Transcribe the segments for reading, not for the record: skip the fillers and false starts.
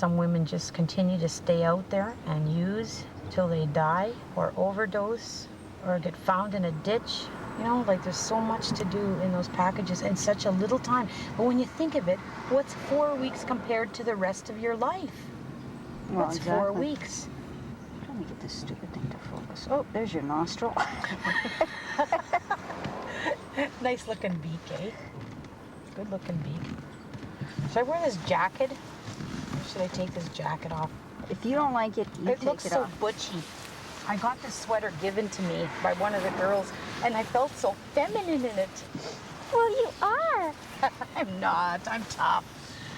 some women just continue to stay out there and use till they die or overdose or get found in a ditch. You know, like there's so much to do in those packages in such a little time. But when you think of it, what's 4 weeks compared to the rest of your life? Well, What's exactly. 4 weeks? Let me get this stupid thing to focus. Oh, there's your nostril. Nice looking beak, eh? Good looking beak. Should I wear this jacket? Or should I take this jacket off? If you don't like it, you take it off. It looks so butchy. I got this sweater given to me by one of the girls, and I felt so feminine in it. Well, you are. I'm not. I'm tough.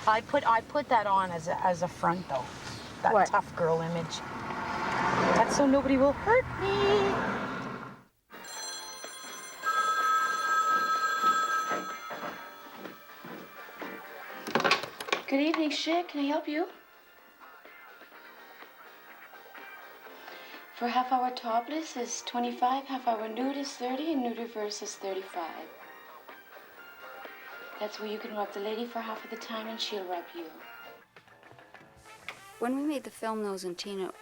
I put that on as a front, though. That What? tough girl image. That's so nobody will hurt me. Good evening, Shit. Can I help you? For half-hour topless is 25, half-hour nude is 30, and nude reverse is 35. That's where you can rub the lady for half of the time, and she'll rub you. When we made the film, Nose and Tina,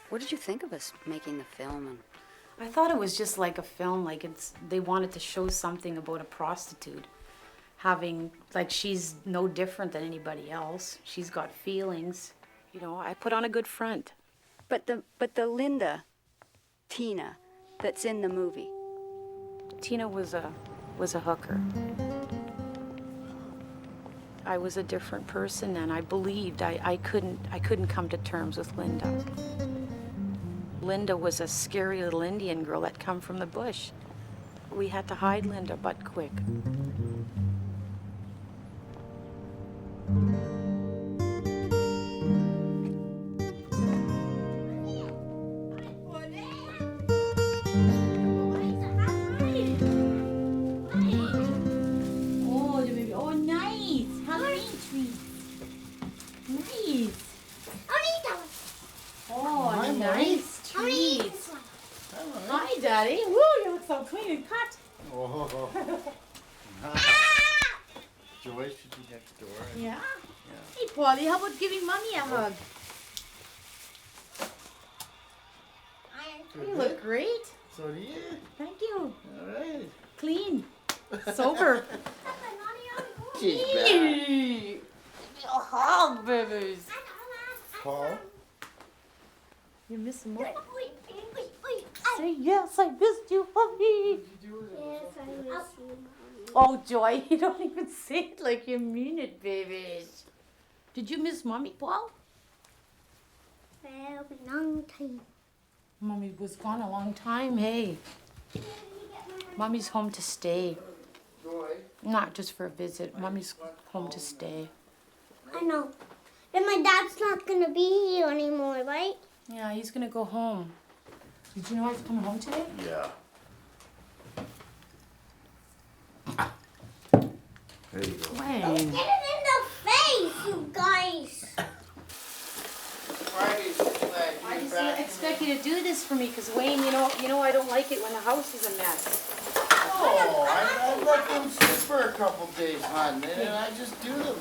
what did you think of us making the film? And I thought it was just like a film, like they wanted to show something about a prostitute. Having, like, she's no different than anybody else. She's got feelings. You know, I put on a good front. But the Linda, Tina, that's in the movie. Tina was a hooker. I was a different person, and I believed I couldn't come to terms with Linda. Linda was a scary little Indian girl that come from the bush. We had to hide Linda, but quick. Daddy. Woo, you look so clean and cut. Oh. Joyce should be next door. Yeah? Hey, Paulie, how about giving Mommy a hug? You look great. So do you. Thank you. All right. Clean. Sober. She's back. Hey. A hug, babies. Paul? You're missing Mommy. Say yes, I missed you, Mommy. Yes, I miss you, Mommy. Oh, Joy, you don't even say it like you mean it, babies. Did you miss Mommy, Paul? Well, a long time. Mommy was gone a long time, hey. Mommy's home to stay. Joy? Not just for a visit. Mommy's home to stay. I know. Then my dad's not going to be here anymore, right? Yeah, he's going to go home. Did you know he's coming home today? Yeah. There you go. Wayne. Get it in the face, you guys. I just expect you to do this for me, because Wayne, you know I don't like it when the house is a mess. Oh, I let them sit for a couple days, hon, and I just do them.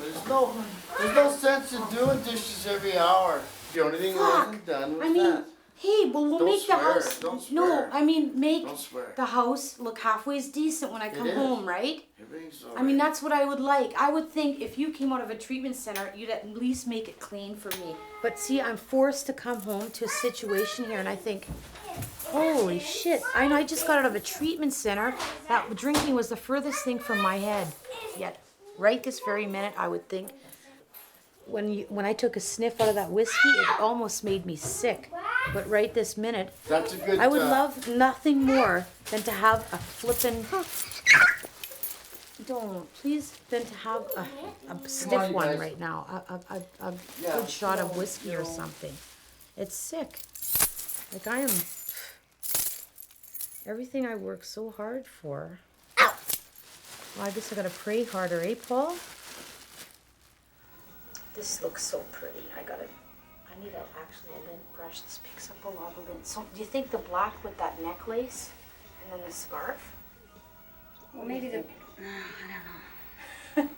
There's no sense in doing dishes every hour. The only thing that wasn't done was that. Hey, well, we'll Don't make the swear, house. don't No, swear. I mean make Don't swear. the house look halfway as decent when I come is. home, right? Everything's all I mean, right. that's what I would like. I would think if you came out of a treatment center, you'd at least make it clean for me. But see, I'm forced to come home to a situation here, and I think, holy shit! I just got out of a treatment center. That drinking was the furthest thing from my head. Yet, right this very minute, I would think, when I took a sniff out of that whiskey, it almost made me sick. But right this minute, That's a good. I would love nothing more than to have a flippin' than to have a stiff on, you one guys. right now, a Yeah, good shot of no, whiskey or no. something. It's sick. Like I am. Everything I work so hard for. Well, I guess I gotta pray harder, eh, Paul? This looks so pretty. I need actually a lint brush. This picks up a lot of lint. So, do you think the black with that necklace and then the scarf? Well, maybe the... I don't know.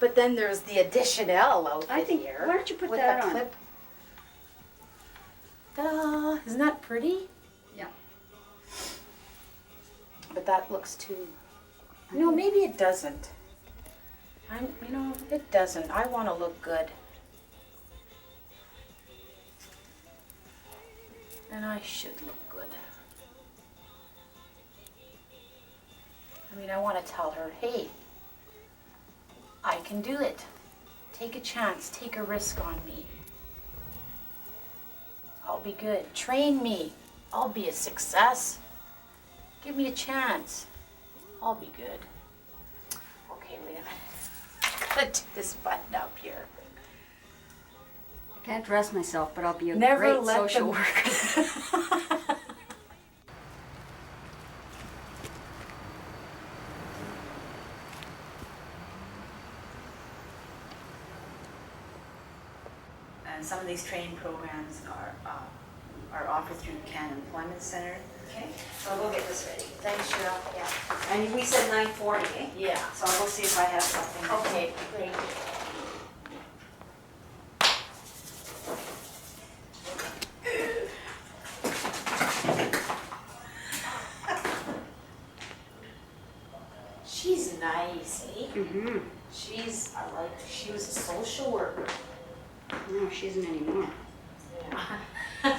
But then there's the additional outfit I think, here. why don't you put with that the on? clip. Ta-da! Isn't that pretty? Yeah. But that looks too... No, maybe it doesn't. It doesn't. I want to look good. And I should look good. I mean, I want to tell her, hey, I can do it. Take a chance. Take a risk on me. I'll be good. Train me. I'll be a success. Give me a chance. I'll be good. Okay, wait a minute. I gotta do this button up here. I can't dress myself, but I'll be a Never great let social them- worker. And some of these training programs are offered through Canada Employment Center. Okay, so I'll go get this ready. Thanks, Cheryl. Yeah. And we said 9:40, eh? Yeah. So I'll go see if I have something. Okay, great. She's nice, eh? Mm-hmm. I like her. She was a social worker. No, she isn't anymore. Yeah.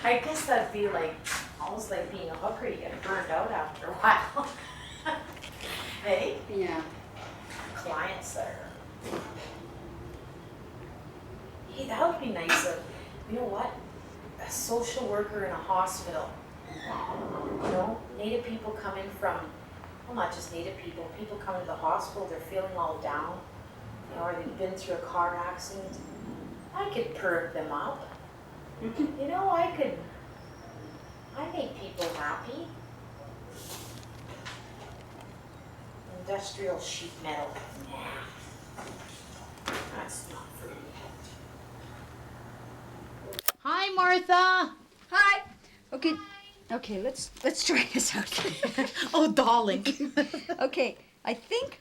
I guess that'd be like, almost like being a hooker. You get burned out after a while. Hey? Yeah. Clients that are... Hey, that would be nice of, you know what? A social worker in a hospital. You know, Native people coming from, well, not just Native people, people coming to the hospital, they're feeling all down, you know, or they've been through a car accident. I could perk them up. You know, I make people happy. Industrial sheet metal. Nah. That's not for me. Hi, Martha. Hi. Okay, let's try this out. Oh, darling. Okay, I think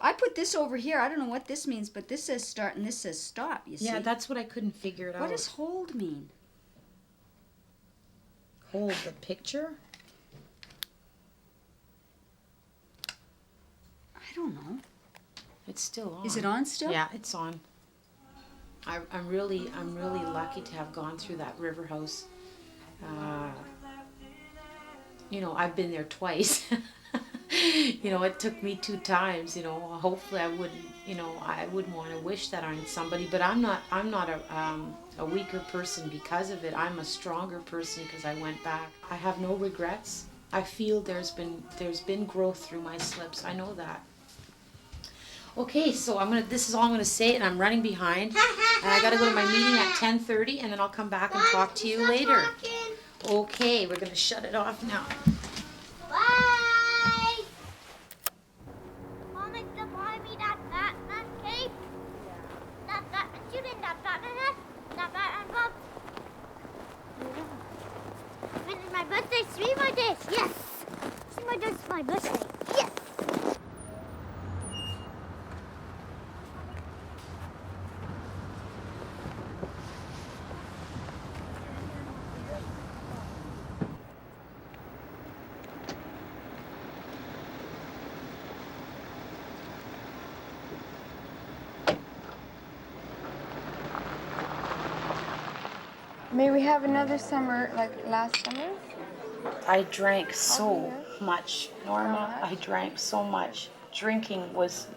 I put this over here. I don't know what this means, but this says start and this says stop, you see? Yeah, that's what I couldn't figure it out. What does hold mean? Hold the picture? I don't know. It's still on. Is it on still? Yeah, it's on. I'm really lucky to have gone through that river house. You know, I've been there twice. You know, it took me 2 times. You know, hopefully I wouldn't. You know, I wouldn't want to wish that on somebody. But I'm not a weaker person because of it. I'm a stronger person because I went back. I have no regrets. I feel there's been growth through my slips. I know that. Okay, so this is all I'm gonna say, and I'm running behind, and I gotta go to my meeting at 10:30, and then I'll come back and talk to you later. Okay, we're gonna shut it off now. Bye. Mom, to buy me that Batman cape. That you didn't that Batman hat. That Batman bob. When is my birthday? 3 more days. Yes. 3 more days for my birthday. Yes. May we have another summer like last summer? I drank so much, Norma. I drank so much. Drinking was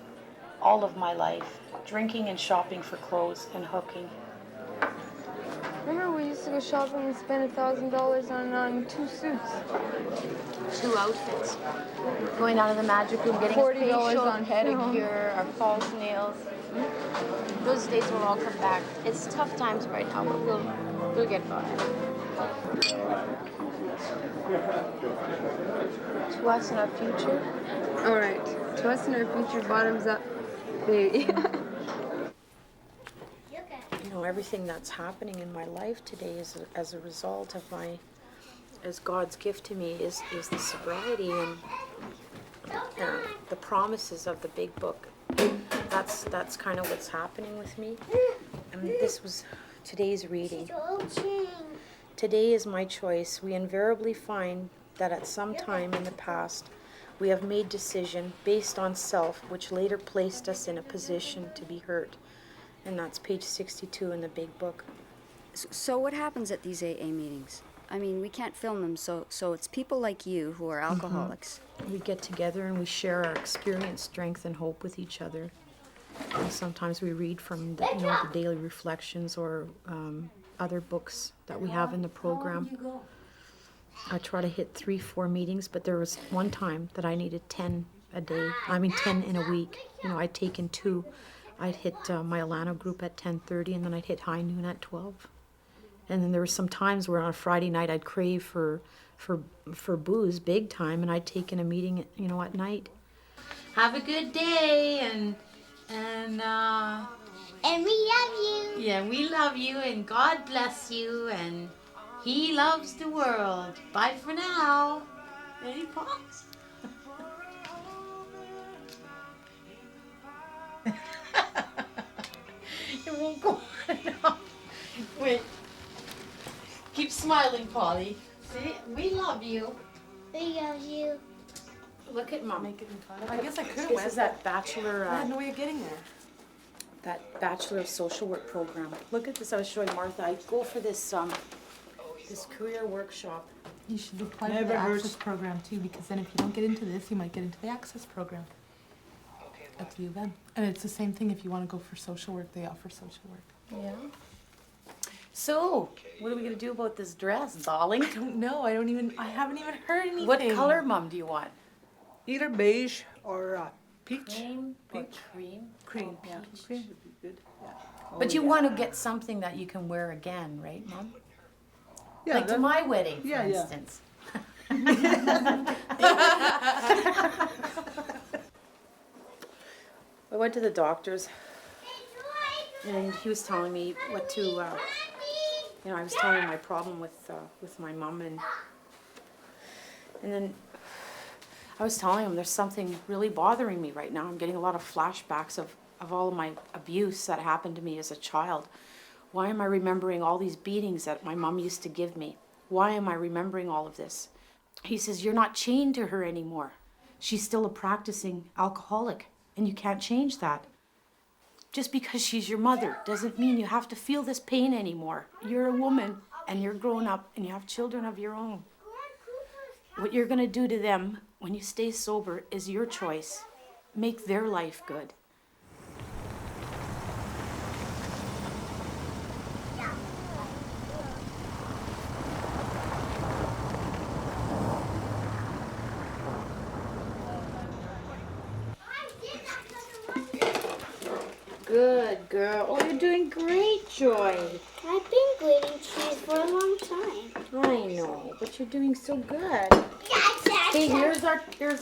all of my life. Drinking and shopping for clothes and hooking. Remember we used to go shopping and spend $1,000 on 2 suits. 2 outfits. Going down to the magic room, getting a $40 facial, on pedicure, our false nails. Those days will all come back. It's tough times right now, but we'll get by. To us in our future. All right. To us in our future, bottoms up, baby. You know, everything that's happening in my life today is as a result of as God's gift to me is the sobriety, and the promises of the big book. That's kind of what's happening with me. And this was today's reading. Today is my choice. We invariably find that at some time in the past, we have made decision based on self, which later placed us in a position to be hurt. And that's page 62 in the big book. So what happens at these AA meetings? I mean, we can't film them, so it's people like you who are alcoholics. We get together and we share our experience, strength, and hope with each other. And sometimes we read from the daily reflections or other books that we have in the program. I try to hit 3-4 meetings, but there was one time that I needed 10 a day. 10 in a week. I'd taken 2. I'd hit my Alano group at 10:30, and then I'd hit high noon at 12. And then there were some times where on a Friday night I'd crave for booze big time, and I'd take in a meeting, at night. Have a good day, and we love you. yeah, we love you, and God bless you, and He loves the world. Bye for now. Any pops? It won't go on enough. Wait. Keep smiling, Polly. See, we love you. We love you. Look at Mom. Make it in toilet. I guess I could have This went. is that bachelor. I had no way of getting there. That Bachelor of Social Work program. Look at this. I was showing Martha. I go for this this career workshop. You should apply for the Access program too, because then if you don't get into this, you might get into the Access program. Up to you then. And it's the same thing if you want to go for social work, they offer social work. Yeah. So, what are we gonna do about this dress, darling? I don't know. I haven't even heard anything. What color, Mom, do you want? Either beige or peach. Cream. Cream. Yeah, cream would be good. Yeah. But you want to get something that you can wear again, right, Mom? Yeah, like to my wedding, for yeah. instance. I went to the doctor's, and he was telling me what to, I was telling him my problem with my mom, and then I was telling him there's something really bothering me right now. I'm getting a lot of flashbacks of all of my abuse that happened to me as a child. Why am I remembering all these beatings that my mom used to give me? Why am I remembering all of this? He says, you're not chained to her anymore. She's still a practicing alcoholic, and you can't change that. Just because she's your mother doesn't mean you have to feel this pain anymore. You're a woman, and you're grown up, and you have children of your own. What you're going to do to them when you stay sober is your choice. Make their life good. Good girl. Oh, you're doing great, Joy. I've been grating cheese for a long time. I know, but you're doing so good. Hey, here's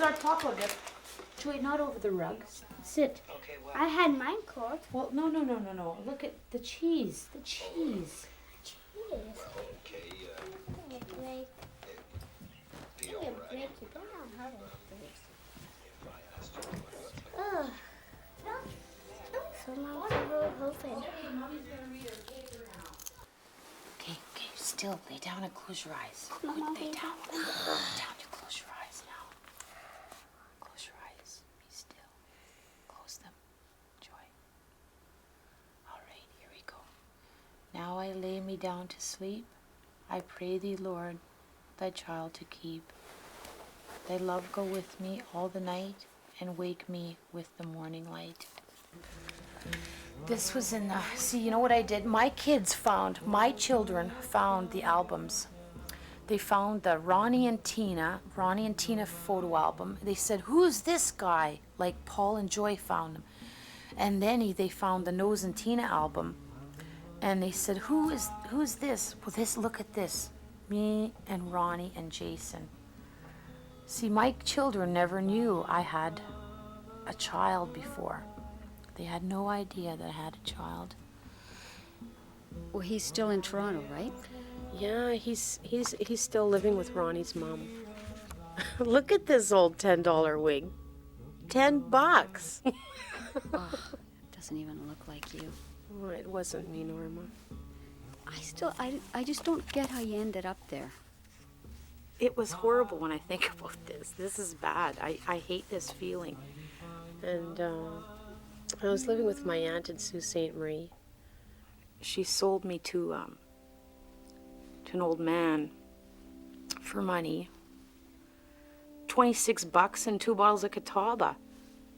our taco dip. Joy, not over the rug. Sit. I had mine cold. Well, no. Look at the cheese. The cheese. Ugh. So Mom's hoping. Okay, still. Lay down and close your eyes. Mama, Lay down. Lay down. You close your eyes now. Close your eyes. Be still. Close them. Joy. All right, here we go. Now I lay me down to sleep. I pray thee, Lord, thy child to keep. Thy love go with me all the night, and wake me with the morning light. This was in the, see, you know what I did? My children found the albums. They found the Ronnie and Tina photo album. They said, who's this guy? Like Paul and Joy found him. And then they found the Nose and Tina album. And they said, who's this? Well, look at this. Me and Ronnie and Jason. See, my children never knew I had a child before. They had no idea that I had a child. Well, he's still in Toronto, right? Yeah, he's still living with Ronnie's mom. Look at this old $10 wig. $10. Doesn't even look like you. Oh, it wasn't me, Norma. I just don't get how you ended up there. It was horrible when I think about this. This is bad. I hate this feeling. And I was living with my aunt in Sault Ste. Marie. She sold me to an old man for money. $26 and 2 bottles of Catawba.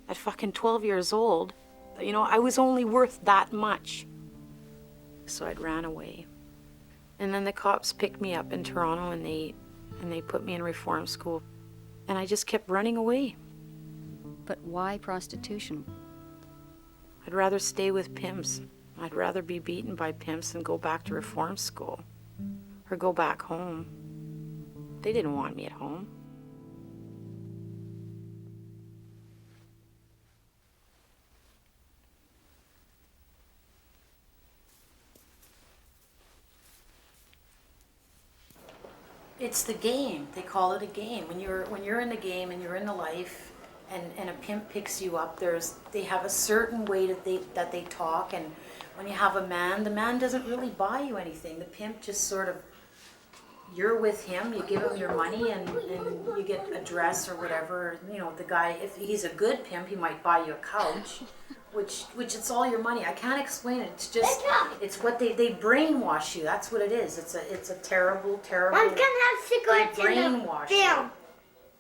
At fucking 12 years old. You know, I was only worth that much. So I'd ran away. And then the cops picked me up in Toronto and they put me in reform school. And I just kept running away. But why prostitution? I'd rather stay with pimps. I'd rather be beaten by pimps than go back to reform school. Or go back home. They didn't want me at home. It's the game. They call it a game. When you're in the game and you're in the life, and a pimp picks you up, they have a certain way that they talk. And when you have a man, the man doesn't really buy you anything. The pimp just sort of, you're with him. You give him your money, and you get a dress or whatever. You know, the guy, if he's a good pimp, he might buy you a couch. Which it's all your money. I can't explain it. It's just, it's what they brainwash you. That's what it is. It's a terrible. Mom's gonna have cigarettes in the film.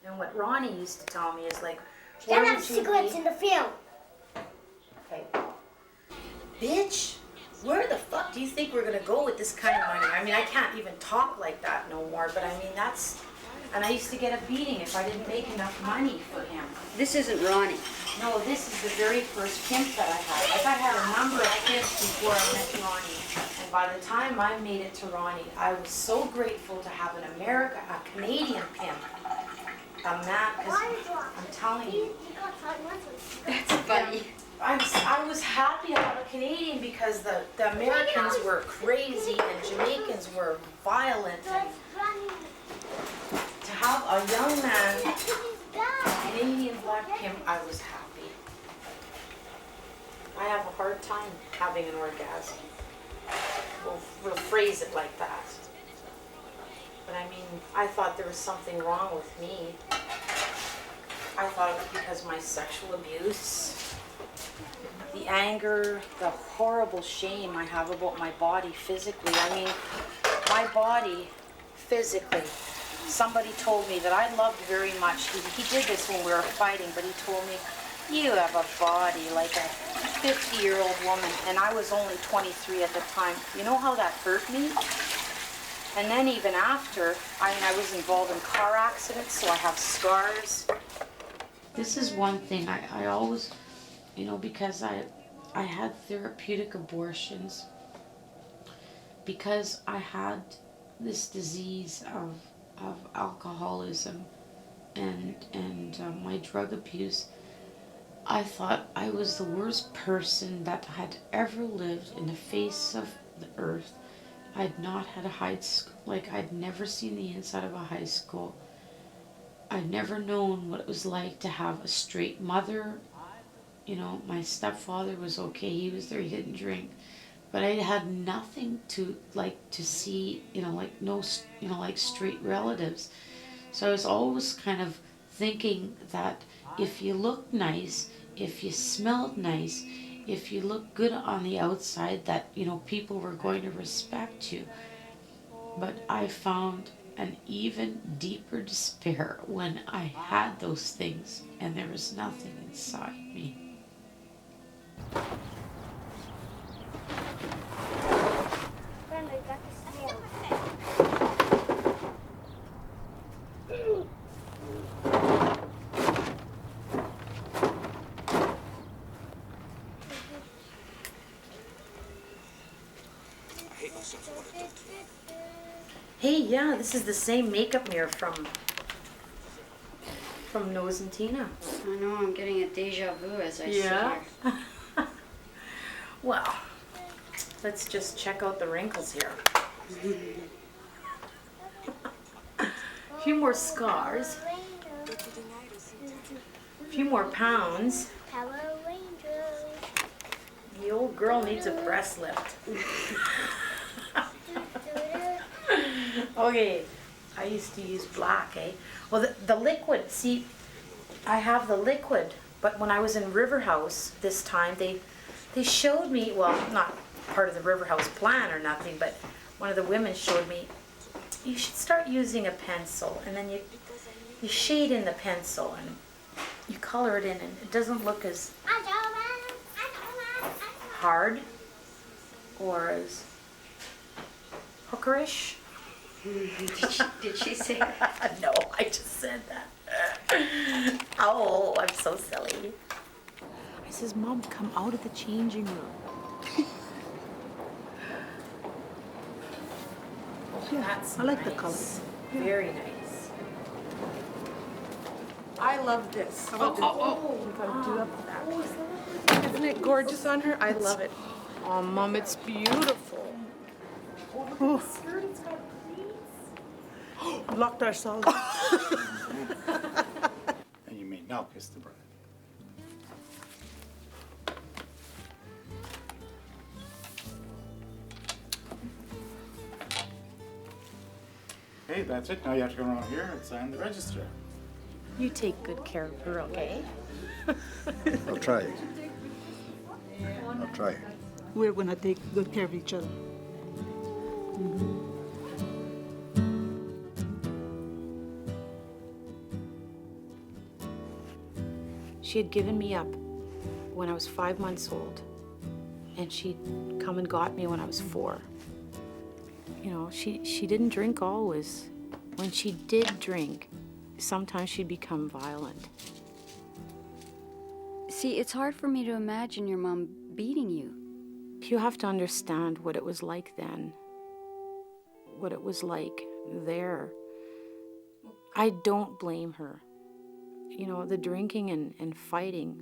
And what Ronnie used to tell me is like, She's gonna have cigarettes in the film. Okay. Bitch, where the fuck do you think we're gonna go with this kind of money? I mean, I can't even talk like that no more. But I mean, that's. And I used to get a beating if I didn't make enough money for him. This isn't Ronnie. No, this is the very first pimp that I had. Like, I had a number of pimps before I met Ronnie. And by the time I made it to Ronnie, I was so grateful to have a Canadian pimp. A man, because I'm telling you. That's funny. I was happy to have a Canadian because the Americans were crazy and Jamaicans were violent. And to have a young man, a Canadian black pimp, I was happy. I have a hard time having an orgasm. We'll phrase it like that. But I mean, I thought there was something wrong with me. I thought it was because of my sexual abuse, the anger, the horrible shame I have about my body physically. I mean, my body physically. Somebody told me that I loved very much. He did this when we were fighting, but he told me, you have a body like a 50-year-old woman, and I was only 23 at the time. You know how that hurt me? And then even after, I was involved in car accidents, so I have scars. This is one thing I always, because I had therapeutic abortions, because I had this disease of alcoholism and my drug abuse. I thought I was the worst person that had ever lived in the face of the earth. I'd not had a high school, I'd never seen the inside of a high school. I'd never known what it was like to have a straight mother. My stepfather was okay, he was there, he didn't drink. But I had nothing to see, straight relatives. So I was always kind of thinking that if you looked nice, if you smelled nice, if you looked good on the outside, that, people were going to respect you. But I found an even deeper despair when I had those things and there was nothing inside me. Hey, yeah, this is the same makeup mirror from Nose and Tina. I know, I'm getting a deja vu as I sit here. Well, let's just check out the wrinkles here. A few more scars. A few more pounds. Power Rangers. The old girl needs a breast lift. Okay, I used to use black, eh? Well, the liquid, see, I have the liquid, but when I was in River House this time, they showed me, well, not part of the River House plan or nothing, but one of the women showed me, you should start using a pencil, and then you shade in the pencil, and you color it in, and it doesn't look as hard or as hookerish. Did she say that? No, I just said that. Oh, I'm so silly. I says, Mom, come out of the changing room. Yeah, That's I like nice. the color. Very nice. I love this. How about this? We gotta do up that. Isn't it gorgeous on her? I love it. Oh, Mom, it's beautiful. Oh, the skirt, it's got pleats. Locked ourselves. And you may now kiss the bride. Hey, that's it. Now you have to go around here and sign the register. You take good care of her, okay? I'll try. I'll try. We're gonna take good care of each other. She had given me up when I was 5 months old, and she'd come and got me when I was 4. You know, she didn't drink always. When she did drink, sometimes she'd become violent. See, it's hard for me to imagine your mom beating you. You have to understand what it was like then, what it was like there. I don't blame her. You know, the drinking and fighting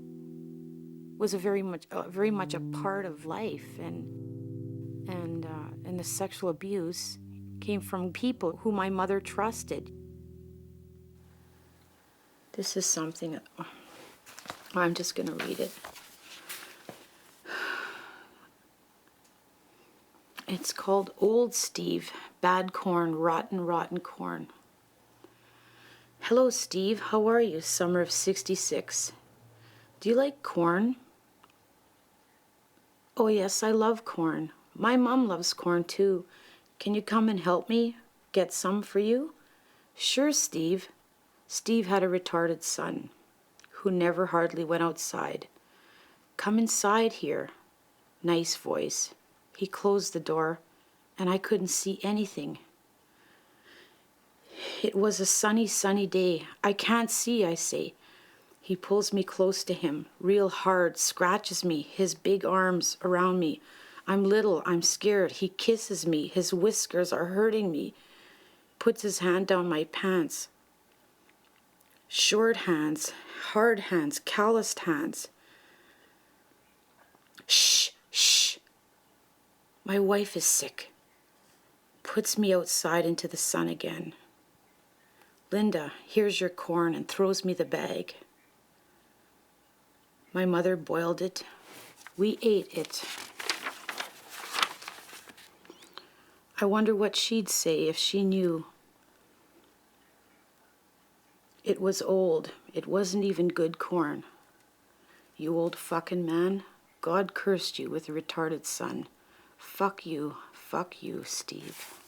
was very much a part of life, and the sexual abuse came from people who my mother trusted. This is something, I'm just going to read it. It's called Old Steve, Bad Corn, Rotten Corn. Hello, Steve. How are you? Summer of '66. Do you like corn? Oh, yes, I love corn. My mom loves corn, too. Can you come and help me? Get some for you? Sure, Steve. Steve had a retarded son who never hardly went outside. Come inside here. Nice voice. He closed the door, and I couldn't see anything. It was a sunny, sunny day. I can't see, I say. He pulls me close to him, real hard, scratches me, his big arms around me. I'm little, I'm scared. He kisses me, his whiskers are hurting me. Puts his hand down my pants. Short hands, hard hands, calloused hands. Shh, shh. My wife is sick. Puts me outside into the sun again. Linda, here's your corn, and throws me the bag. My mother boiled it. We ate it. I wonder what she'd say if she knew. It was old. It wasn't even good corn. You old fucking man. God cursed you with a retarded son. Fuck you, Steve.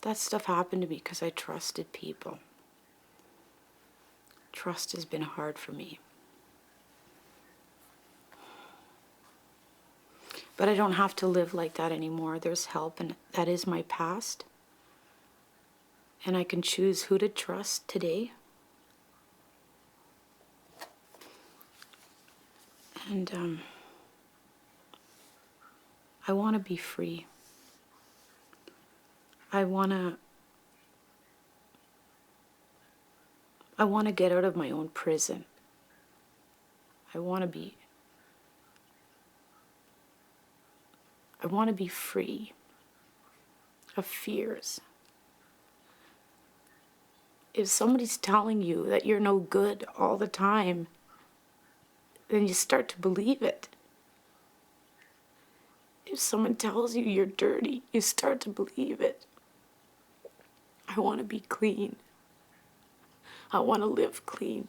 That stuff happened to me because I trusted people. Trust has been hard for me. But I don't have to live like that anymore. There's help, and that is my past. And I can choose who to trust today. And I want to be free. I want to get out of my own prison. I want to be free. of fears. If somebody's telling you that you're no good all the time, then you start to believe it. If someone tells you you're dirty, you start to believe it. I want to be clean. I want to live clean.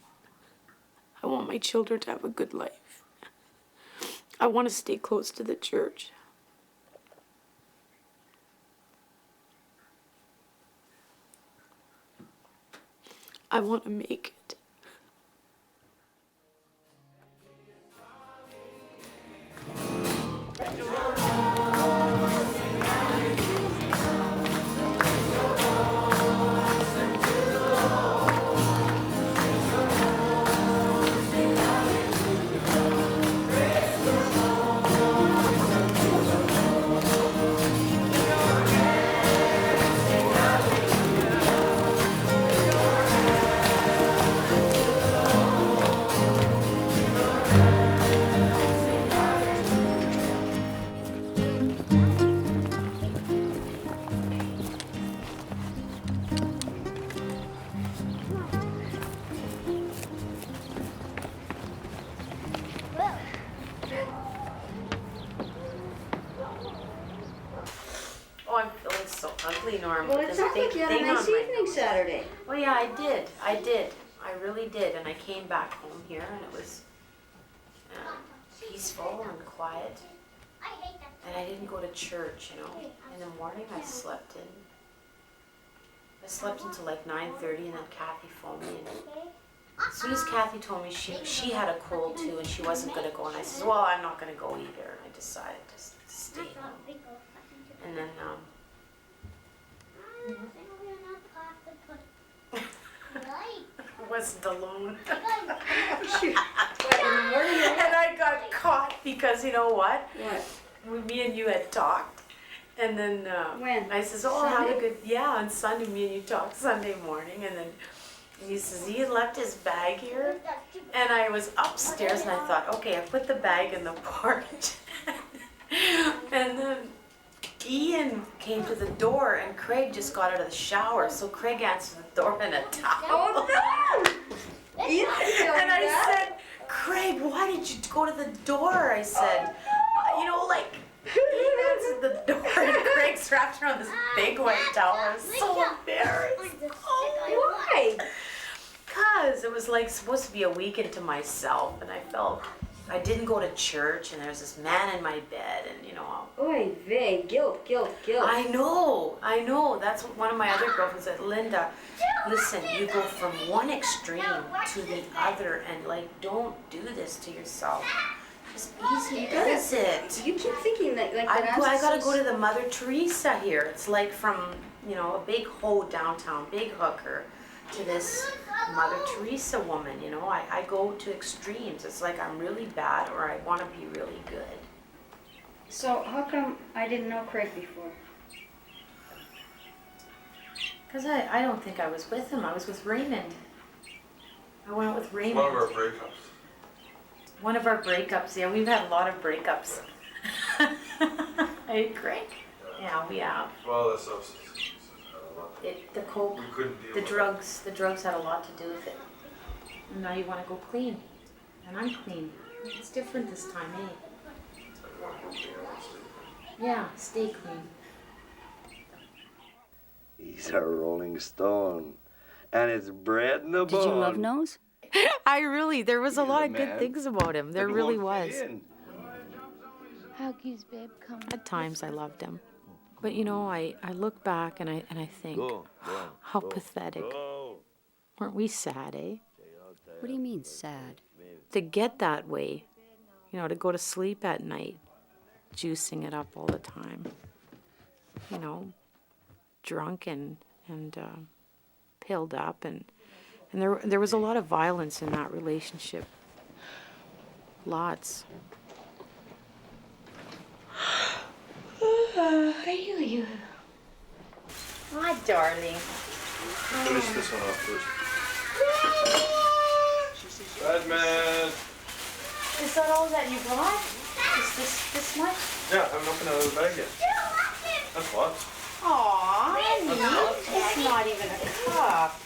I want my children to have a good life. I want to stay close to the church. I want to make it. Oh, I'm feeling so ugly, Norma. Well, it sounds like you had a nice evening Saturday. Oh yeah, I did. I really did. And I came back home here and it was peaceful and quiet. And I didn't go to church, you know. In the morning I slept in. I slept until like 9:30 and then Kathy phoned me. And as soon as Kathy told me she had a cold too and she wasn't going to go, and I said, well, I'm not going to go either. And I decided to stay home. And then, I wasn't alone. And I got caught because, you know what? What? Me and you had talked. And then when? I says, oh, Sunday? have a good, yeah, on Sunday, me and you talked Sunday morning. And then he says, he had left his bag here. And I was upstairs and I thought, okay, I put the bag in the porch. And then Ian came to the door and Craig just got out of the shower. So Craig answered the door in a towel. Oh no! Ian didn't tell And you I that. said, Craig, why did you go to the door? I said, you know, like, Ian answered the door and Craig's wrapped around this big white towel. I was so embarrassed. Oh, why? Because it was like supposed to be a weekend to myself and I felt I didn't go to church and there's this man in my bed and, you know. Oy vey, guilt. I know. That's what one of my other girlfriends said. Linda, listen, you go from one extreme to the other and like, don't do this to yourself. Just easy does it. You keep thinking that like I gotta go to the Mother Teresa here. It's like from, you know, a big hoe downtown, big hooker, to this Mother Teresa woman, you know. I go to extremes. It's like I'm really bad or I want to be really good. So how come I didn't know Craig before? Because I don't think I was with him. I was with Raymond. I went with Raymond. One of our breakups. One of our breakups. Yeah, we've had a lot of breakups. Hey, Craig? Yeah, we have. Well, the substance. The coke, We couldn't deal the with drugs. The drugs had a lot to do with it. And now you want to go clean. And I'm clean. It's different this time, eh? Yeah, stay clean. He's a Rolling Stone. And it's bred in the bone. Did you love Nose? There was a lot of good man. things about him. There really was. Huggies, babe, come. At times I loved him. But you know, I look back and I think, how pathetic. Weren't we sad, eh? What do you mean, sad? To get that way, you know, to go to sleep at night, juicing it up all the time. You know, drunk and pilled up, and there was a lot of violence in that relationship. Lots. You. Hi, darling. Finish this one off first. Batman! Is that all that you brought? Is this much? Yeah, I haven't opened another bag yet. That's lots. Aw, honey, it's not even a cup.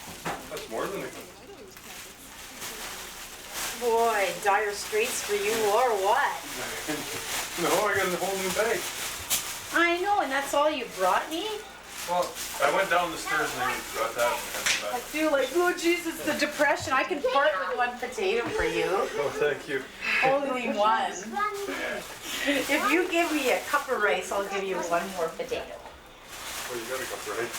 That's more than a cup. Boy, dire straits for you or what? No, I got a whole new bag. I know, and that's all you brought me? Well, I went down the stairs and I got that and had I it back. feel like, oh Jesus, the depression. I can part with one potato for you. Oh, thank you. Only one. If you give me a cup of rice, I'll give you one more potato. Well, you got a cup, right?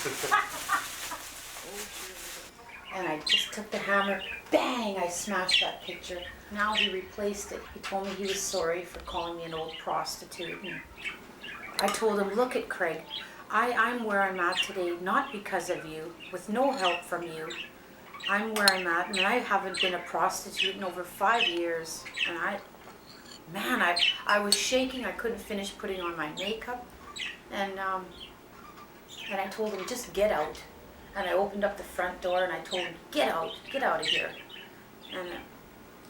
And I just took the hammer, bang, I smashed that picture. Now he replaced it. He told me he was sorry for calling me an old prostitute. And I told him, look at Craig, I'm where I'm at today, not because of you, with no help from you. I'm where I'm at, and I haven't been a prostitute in over 5 years. And I was shaking, I couldn't finish putting on my makeup. And I told him, just get out. And I opened up the front door and I told him, get out of here. And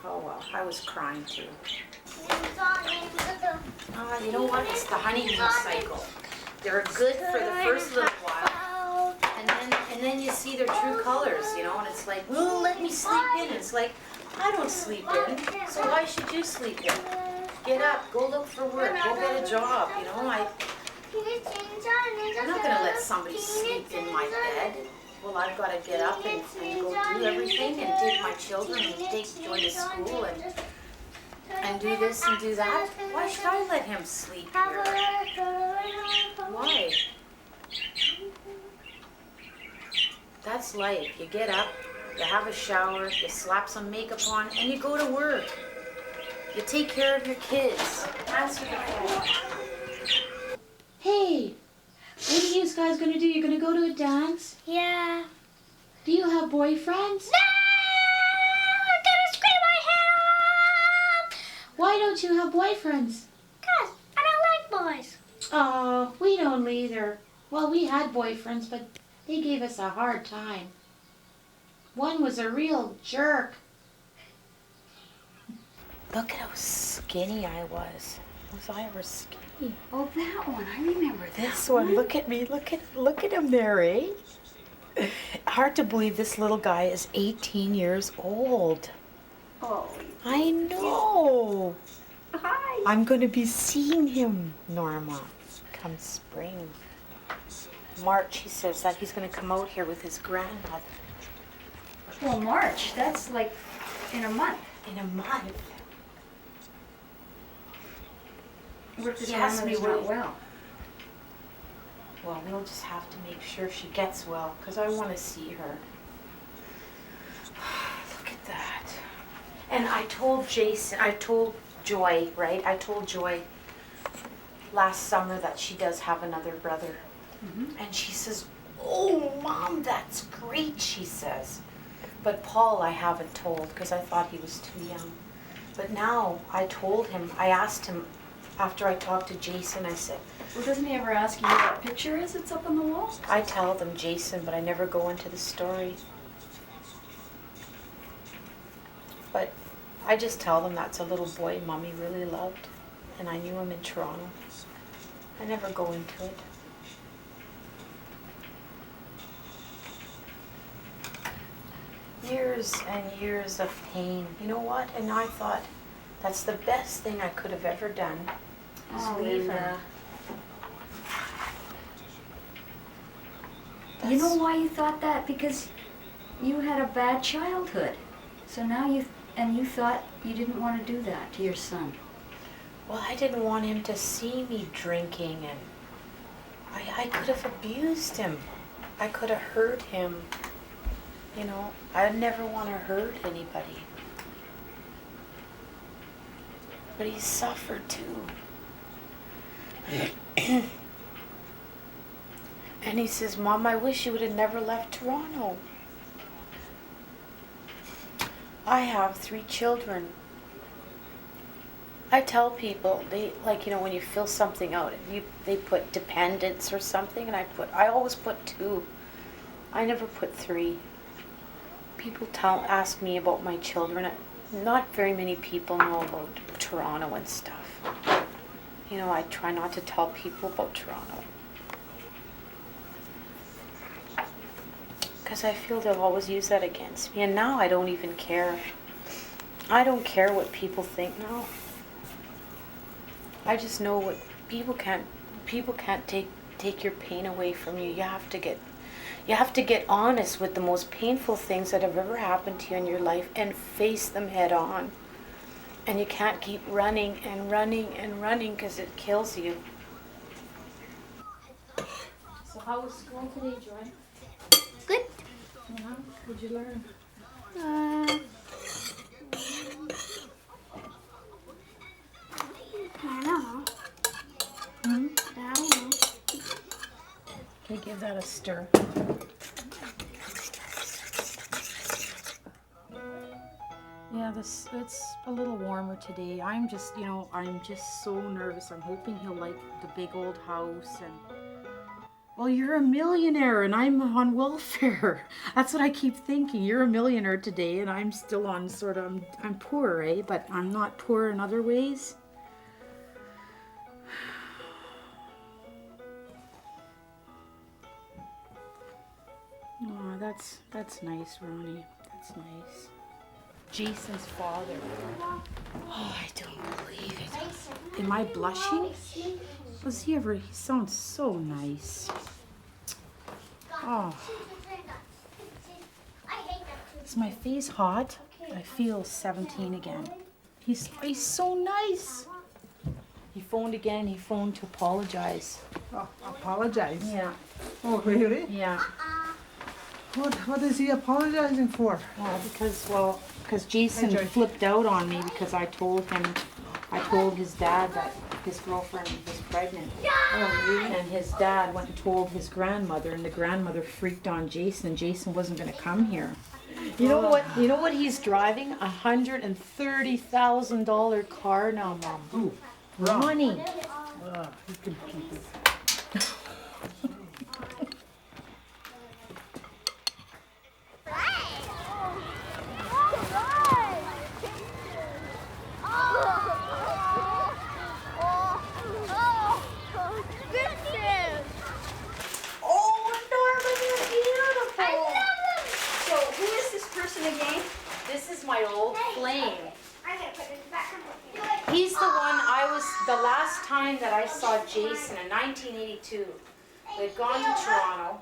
oh well, I was crying too. You know what? It's the honeydew cycle. They're good for the first little while, and then you see their true colors, you know. And it's like, well, let me sleep in. And it's like, I don't sleep in, so why should you sleep in? Get up, go look for work, go get a job, you know. I'm not gonna let somebody sleep in my bed. Well, I've got to get up and go do everything and take my children and join the school and do this and do that. Why should I let him sleep here? Why? That's life. You get up, you have a shower, you slap some makeup on, and you go to work. You take care of your kids. Answer the phone. Hey, what are you guys gonna do? You're gonna go to a dance? Yeah. Do you have boyfriends? No! I'm gonna scream my head off! Why don't you have boyfriends? 'Cause I don't like boys. Oh, we don't either. Well, we had boyfriends, but they gave us a hard time. One was a real jerk. Look at how skinny I was. Was I ever skinny? Oh, that one. I remember that This one. Look at me. Look at him there, eh? Hard to believe this little guy is 18 years old. Oh. I know. Hi. I'm going to be seeing him, Norma, come spring. March, he says that he's going to come out here with his grandmother. Well, March. That's like in a month. In a month. What if his He has to be grandmother's not waiting. well? Well, we'll just have to make sure she gets well, because I want to see her. Look at that. And I told Joy, right? I told Joy last summer that she does have another brother. Mm-hmm. And she says, oh, Mom, that's great, she says. But Paul I haven't told, because I thought he was too young. But now I told him, I asked him, after I talked to Jason, I said, Well, doesn't he ever ask you what that picture is that's up on the wall? I tell them Jason, but I never go into the story. But I just tell them that's a little boy Mommy really loved, and I knew him in Toronto. I never go into it. Years and years of pain. You know what? And I thought, that's the best thing I could have ever done. Oh, leave Linda. him. You know why you thought that? Because you had a bad childhood. So now you thought you didn't want to do that to your son. Well, I didn't want him to see me drinking, and I could have abused him. I could have hurt him. You know, I never want to hurt anybody. But he suffered too. And he says, Mom, I wish you would have never left Toronto. I have 3 children. I tell people, when you fill something out, they put dependents or something, and I always put 2. I never put 3. People ask me about my children. Not very many people know about Toronto and stuff. You know, I try not to tell people about Toronto. Because I feel they'll always use that against me. And now I don't even care. I don't care what people think now. I just know what people can't take your pain away from you. You have to get honest with the most painful things that have ever happened to you in your life and face them head on. And you can't keep running and running and running because it kills you. So how was school today, Joy? Good. Yeah, what'd you learn? I don't know. Hmm? I don't know. Okay, give that a stir. Yeah, it's a little warmer today. I'm just so nervous. I'm hoping he'll like the big old house and well, you're a millionaire and I'm on welfare. That's what I keep thinking. You're a millionaire today and I'm still on I'm poor, eh? But I'm not poor in other ways. Oh, that's nice, Ronnie. That's nice. Jason's father. Oh, I don't believe it. Am I blushing? He sounds so nice. Oh. Is my face hot? I feel 17 again. He's so nice. He phoned again. He phoned to apologize. Oh, apologize? Yeah. Oh, really? Yeah. What is he apologizing for? Well, because Jason flipped out on me because I told his dad that his girlfriend was pregnant. Oh, really? And his dad went and told his grandmother, and the grandmother freaked on Jason, and Jason wasn't going to come here. You know what? You know what he's driving? $130,000 car now, Mom. Ooh, Ronnie. You can keep it. This is my old flame. He's the last time that I saw Jason in 1982. We'd gone to Toronto.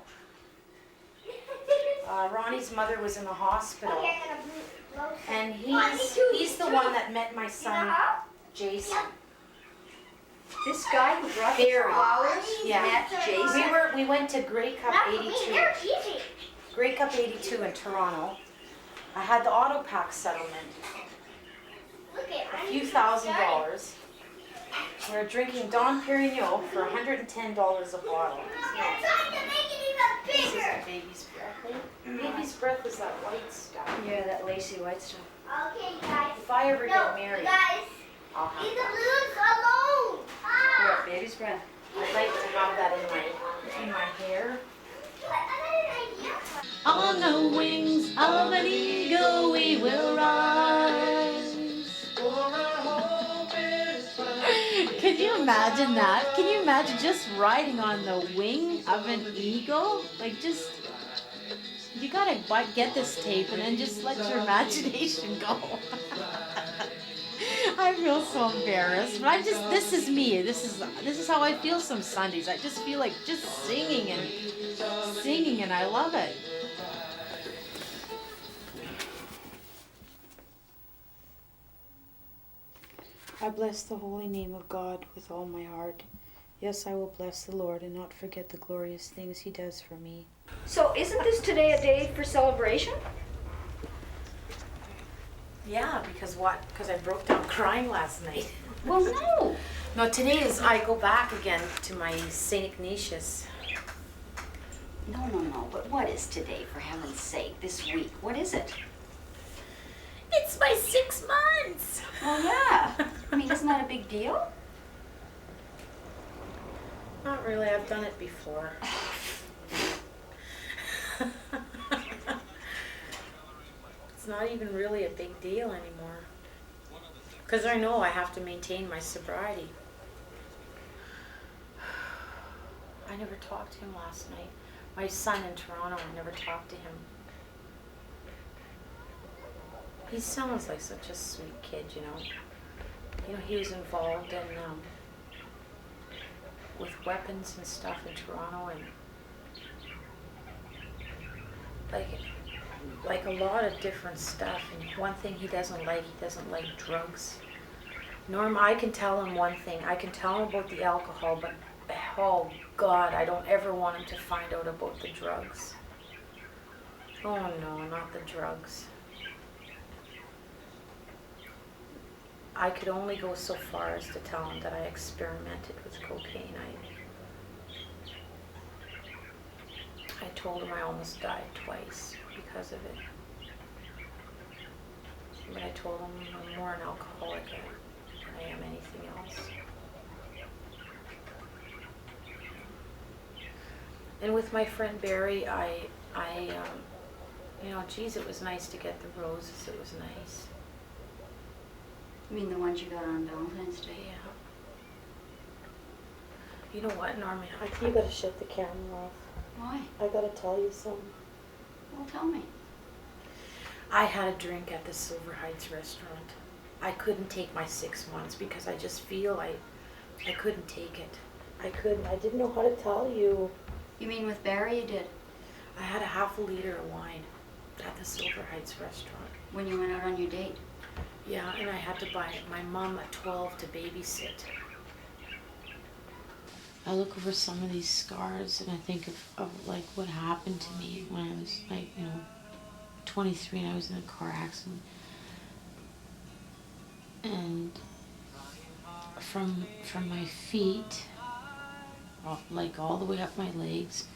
Ronnie's mother was in the hospital. And he's the one that met my son, Jason. This guy who brought the flowers met Jason? We went to Grey Cup 82. Grey Cup 82 in Toronto. I had the auto pack settlement. A few $1,000s. We were drinking Dom Perignon for $110 a bottle. This is a baby's breath. Baby's breath is that white stuff. Yeah, that lacy white stuff. Okay, guys. If I ever get married, I'll have Leave the that. balloons alone. Yeah, baby's breath. I'd like to have that in my hair. On the wings of an eagle we will rise. Can you imagine that? Can you imagine just riding on the wing of an eagle? Like just, you gotta get this tape and then just let your imagination go. I feel so embarrassed, but this is me. This is how I feel some Sundays. I just feel like just singing and I love it. I bless the holy name of God with all my heart. Yes, I will bless the Lord and not forget the glorious things he does for me. So isn't this today a day for celebration? Yeah, because what? Because I broke down crying last night. Well, no. No, today is, I go back again to my St. Ignatius. No, but what is today, for heaven's sake, this week? What is it? It's my 6 months. Well, yeah. I mean, isn't that a big deal? Not really, I've done it before. It's not even really a big deal anymore. Because I know I have to maintain my sobriety. I never talked to him last night. My son in Toronto, I never talked to him. He sounds like such a sweet kid, you know. You know, he was involved in with weapons and stuff in Toronto, and like a lot of different stuff. And one thing he doesn't like drugs. Norm, I can tell him one thing. I can tell him about the alcohol, but oh God, I don't ever want him to find out about the drugs. Oh no, not the drugs. I could only go so far as to tell him that I experimented with cocaine. I told him I almost died twice because of it. But I told him I'm more an alcoholic than I am anything else. And with my friend Barry, you know, geez, it was nice to get the roses. It was nice. You mean the ones you got on Valentine's Day? Yeah. You know what, Norman? You gotta shut the camera off. Why? I gotta tell you something. Well, tell me. I had a drink at the Silver Heights restaurant. I couldn't take my 6 months because I just feel I couldn't take it. I couldn't. I didn't know how to tell you. You mean with Barry you did? I had a half a liter of wine at the Silver Heights restaurant. When you went out on your date? Yeah, and I had to buy my mom at 12 to babysit. I look over some of these scars and I think of like what happened to me when I was like, you know, 23 and I was in a car accident. And from my feet, like all the way up my legs,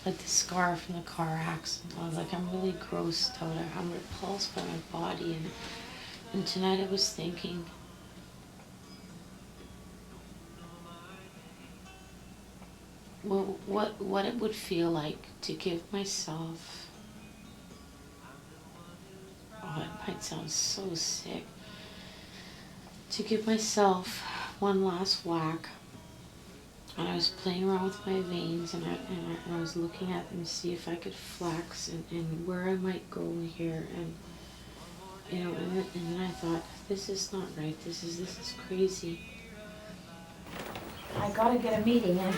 like the scar from the car accident. I was like, I'm really grossed out. I'm repulsed by my body. And tonight I was thinking, well, what it would feel like to give myself, oh, it might sound so sick, to give myself one last whack. And I was playing around with my veins, and I was looking at them to see if I could flex and where I might go here, and you know, and then I thought, this is not right. This is crazy. I gotta get a meeting in.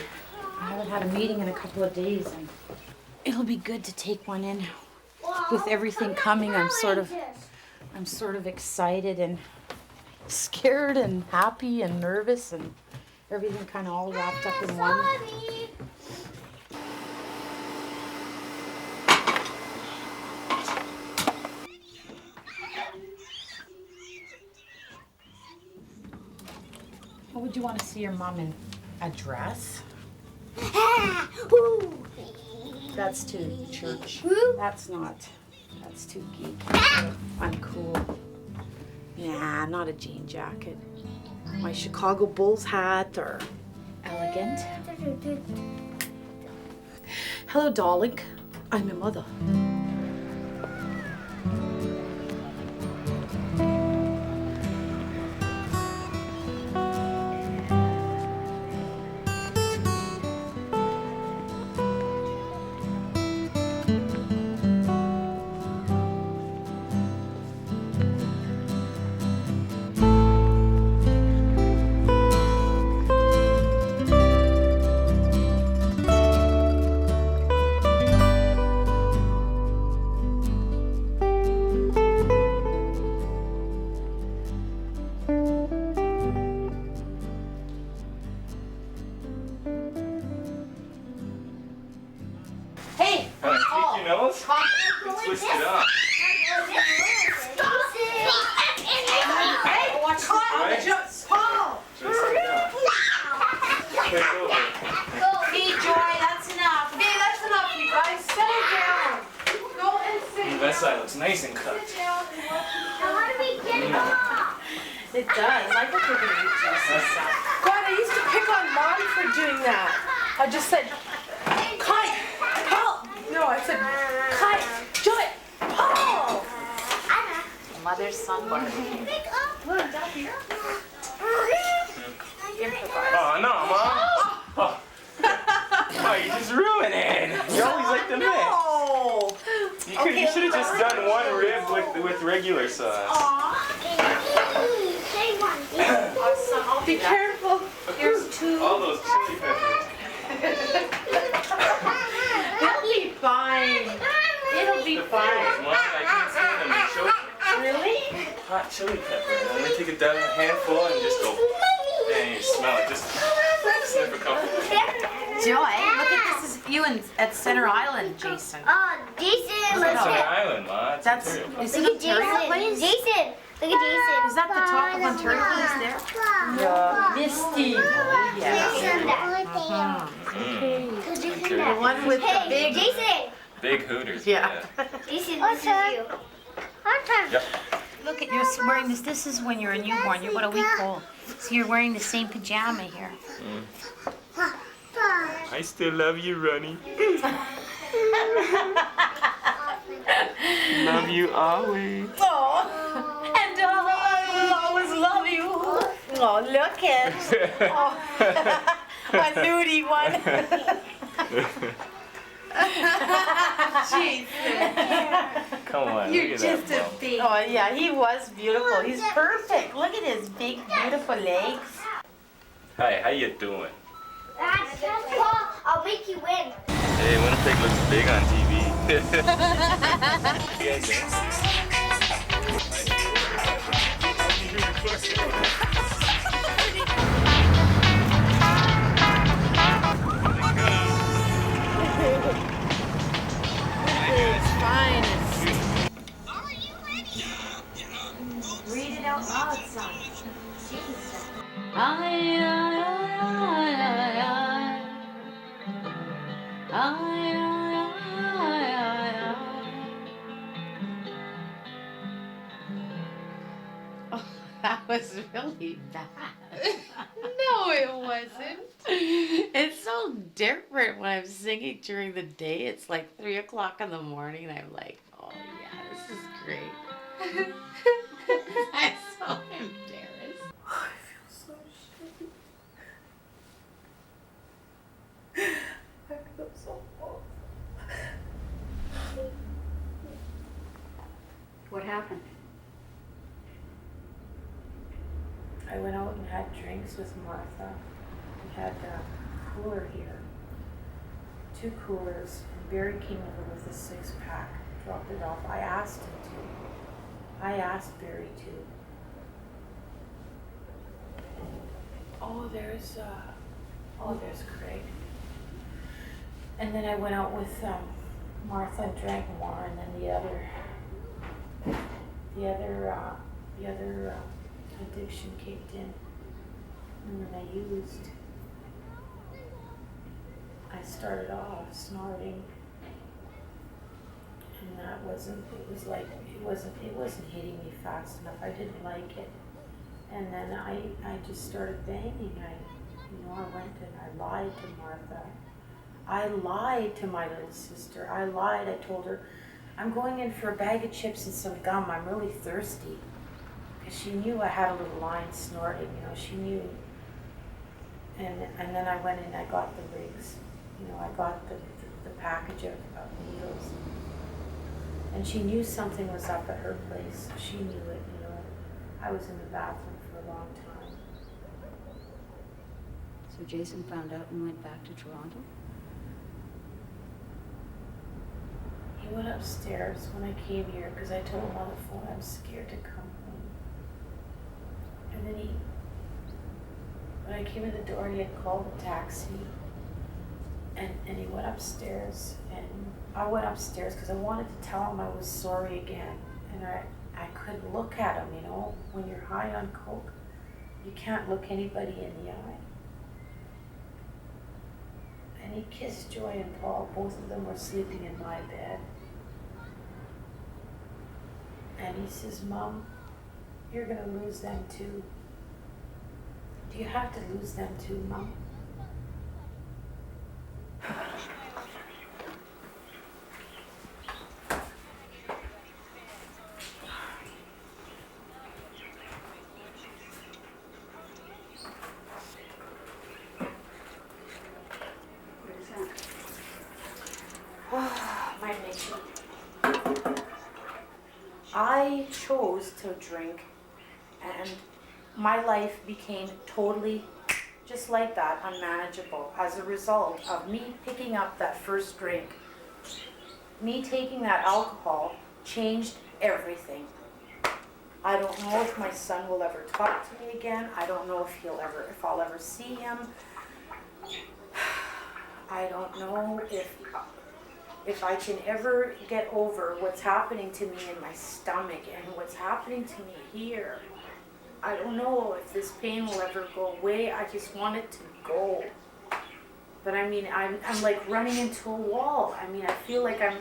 I haven't had a meeting in a couple of days, and it'll be good to take one in. With everything coming, I'm sort of excited and scared and happy and nervous and everything kind of all wrapped up in one. What would you want to see your mom in? A dress? That's too church. That's too geeky. Uncool. Nah, not a jean jacket. My Chicago Bulls hat or elegant. Hello, darling. I'm your mother. should have just done one rib with regular sauce. Be careful. There's two. All those chili peppers. They'll be fine. It'll be fine. Mom, I can't stand them. They choke. Really? Hot chili pepper. And then take a handful and just go. And you smell it. Just sniff a couple. Joy, look at this. Is you at Center Island, Jason. Oh, Jason, Look at look Center at Island, Ma. That's. Is it Ontario Place? Jason, look at Jason. Is that the top of Ontario Place there? Yeah. Misty. Okay. The one with the big. Jason. Big Hooters. Yeah. Jason, this is you. Yep. Look at you're wearing this. This is when you're a newborn. You're about a week old. So you're wearing the same pajama here. I still love you, Ronnie. Love you always. Oh, and I will always love you. Oh, look at. Oh, a nudie one. Jeez. Come on, You're look at just that a big. Oh yeah, he was beautiful. He's perfect. Look at his big, beautiful legs. Hi, how you doing? I'll make you win. Hey, Winnipeg looks big on TV. It's fine. Read it out loud, son. Jesus. Oh, that was really bad. No, it wasn't. It's so different when I'm singing during the day. It's like 3 o'clock in the morning, and I'm like, oh yeah, this is great. I'm so embarrassed. I feel so shitty. I feel so awful. What happened? I went out and had drinks with Martha. We had a cooler here, 2 coolers, and Barry came over with a 6-pack, dropped it off. I asked him to. I asked Barry to. Oh, there's Craig. And then I went out with Martha and drank more, and then the other addiction kicked in, and then I started off snorting, and it wasn't hitting me fast enough. I didn't like it, and then I just started banging. I went and I lied to Martha. I lied to my little sister. I lied. I told her, I'm going in for a bag of chips and some gum. I'm really thirsty. Because she knew I had a little line snorting, she knew. And then I went in, I got the rigs. I got the package of needles. And she knew something was up at her place. She knew it, I was in the bathroom for a long time. So Jason found out and went back to Toronto? He went upstairs when I came here because I told him on the phone I'm scared to come home. And then when I came in the door, he had called a taxi. And he went upstairs, and I went upstairs because I wanted to tell him I was sorry again. And I couldn't look at him, when you're high on coke, you can't look anybody in the eye. And he kissed Joy and Paul. Both of them were sleeping in my bed. And he says, Mom, you're gonna lose them too. Do you have to lose them too, Mom? What is that? My makeup. I chose to drink, and my life became totally just like that, unmanageable, as a result of me picking up that first drink. Me taking that alcohol changed everything. I don't know if my son will ever talk to me again. I don't know if I'll ever see him. I don't know if I can ever get over what's happening to me in my stomach and what's happening to me here. I don't know if this pain will ever go away. I just want it to go. But I mean, I'm like running into a wall. I mean, I feel like I'm,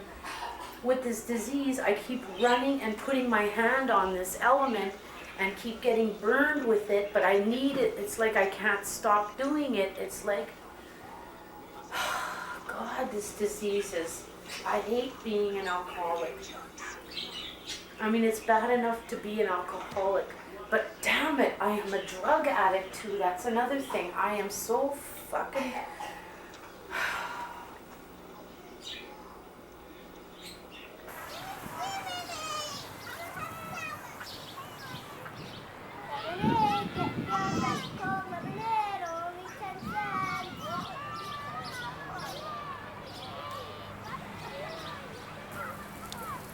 with this disease, I keep running and putting my hand on this element and keep getting burned with it, but I need it. It's like I can't stop doing it. It's like, God, this disease is, I hate being an alcoholic. I mean, it's bad enough to be an alcoholic, but damn it, I am a drug addict too. That's another thing. I am so fucking...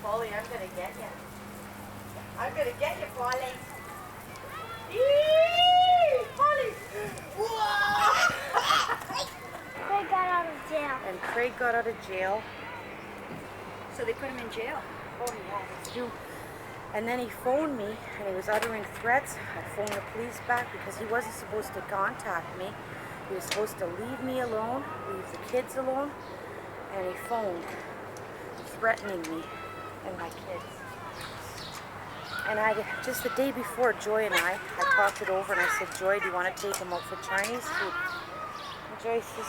Polly, I'm gonna get you. I'm gonna get you, Polly. Polly! Craig got out of jail. And Craig got out of jail. So they put him in jail? Oh yeah, they do. And then he phoned me and he was uttering threats. I phoned the police back because he wasn't supposed to contact me. He was supposed to leave me alone, leave the kids alone. And he phoned, threatening me and my kids. And just the day before, Joy and I talked it over and I said, Joy, do you want to take him out for Chinese food? And Joy says,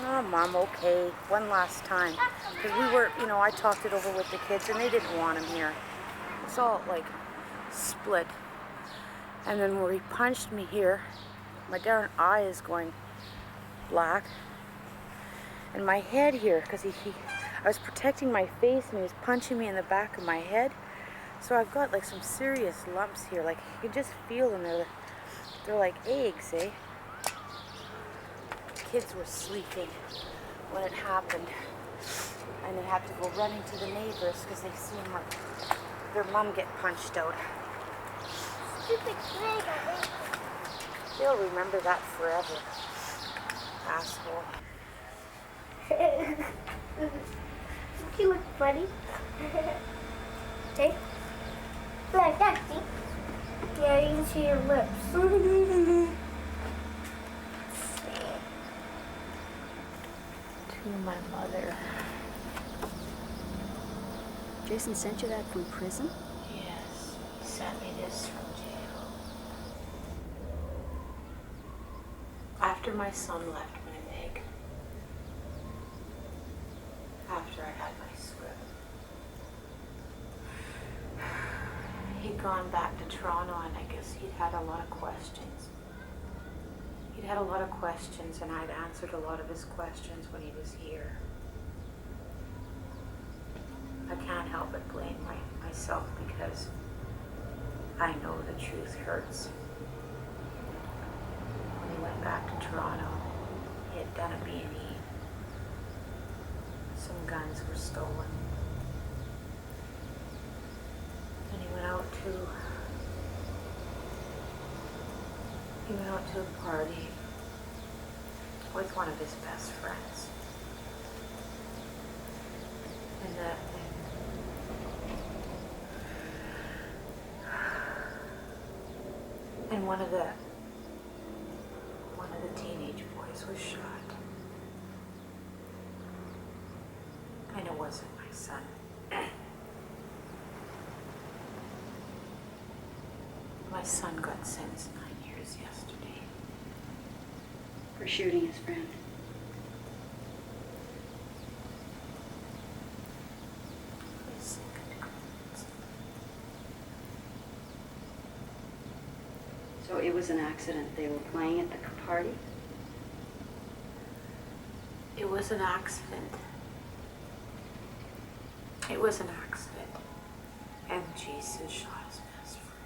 oh, Mom, okay, one last time. Because we were, I talked it over with the kids and they didn't want him here. It's all like split. And then where he punched me here, my darn eye is going black. And my head here, because I was protecting my face and he was punching me in the back of my head. So I've got like some serious lumps here. Like you can just feel them. They're like eggs, eh? Kids were sleeping when it happened. And they had to go running to the neighbors because they seen their mom get punched out. Stupid Craig, I think. They'll remember that forever. Asshole. You look funny. Take. Like that, see? Yeah, you can see your lips. To my mother. Jason sent you that from prison? Yes, he sent me this from jail. After my son left Winnipeg. After I had my script. He'd gone back to Toronto and I guess he'd had a lot of questions. He'd had a lot of questions and I'd answered a lot of his questions when he was here. I can't help but blame myself because I know the truth hurts. When he went back to Toronto, he had done a B&E. Some guns were stolen. And he went out to a party with one of his best friends. And one of the teenage boys was shot. And it wasn't my son. My son got sentenced 9 years yesterday. For shooting his friend. So it was an accident. They were playing at the party? It was an accident. It was an accident. And Jason shot his best friend.